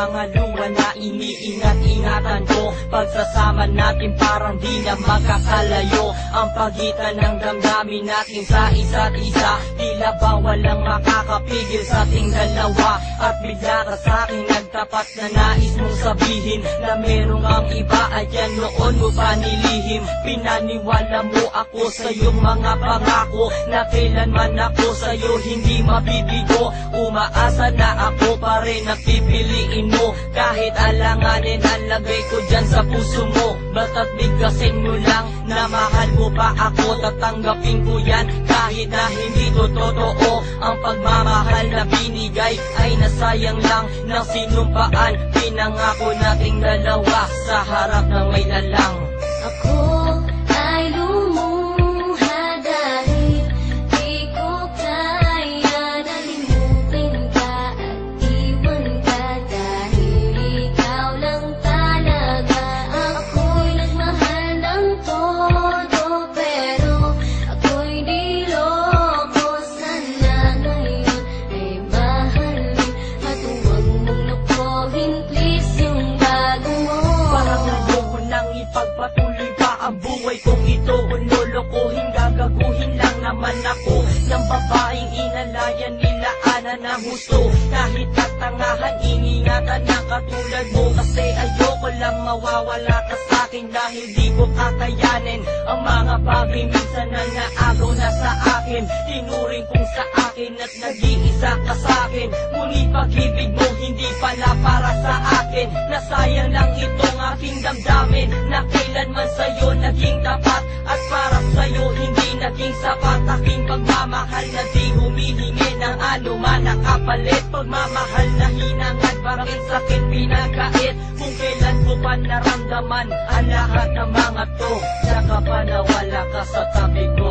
mga luha na iniingat-ingatan ko. Pagsasama natin parang di na magkakalayo. Ang pagitan ng damdamin natin sa isa't isa, tila ba walang makakapigil sa ating dalawa. At bigla ka sa'kin nagtapat na nais mong sabihin na merong ang iba, ayan noon mo pa nilihim. Pinaniwala mo ako sa iyong mga pangako, na kailanman ako sa'yo hindi mabibigo. Umaasa na ako pa rin na pipiliin mo, kahit alanganin ang lagay ko dyan sa puso mo. Bata't bigkasin mo lang na mahal mo pa ako, tatanggapin ko yan kahit na hindi to totoo. Ang pagmamahal na binigay ay nasayang lang ng sinumpaan. Pinangako nating dalawa sa harap ng may lalang. Ako ay lumuha dahil di ko kaya nalimutin ka at iwan ka, dahil ikaw lang talaga. Ako'y nagmahal ng todo, pero ako'y di loko. Sana ngayon ay mahalin at huwag mong nakuhin, please, yung bago mo. Parang ayoko nang ipagpatuloy pa ang buhay kong ito. Kung lolokohin, gagaguhin lang naman ako ng babaeng inalayan nila ana ng husto. Kahit tatangahan, iningatan na katulad mo, kasi ayoko lang mawawala ka sa'kin dahil di ko kakayanin ang mga bagay minsan na naagaw na sa akin. Tinuring kong sa akin at nag-iisa ka sa'kin, ngunit pag-ibig mo hindi pala para sa akin. Nasayang lang itong aking damdamin, na kailanman sa'yo naging tapat, at para sa'yo hindi naging sapat. Aking pagmamahal na di humihingi ng anuman na kapalit, pagmamahal na hinangad, bakit sa'kin pinagkait? Kung kailan mo pa naramdaman ang lahat ng mga to, saka pa nawala ka sa tabi ko.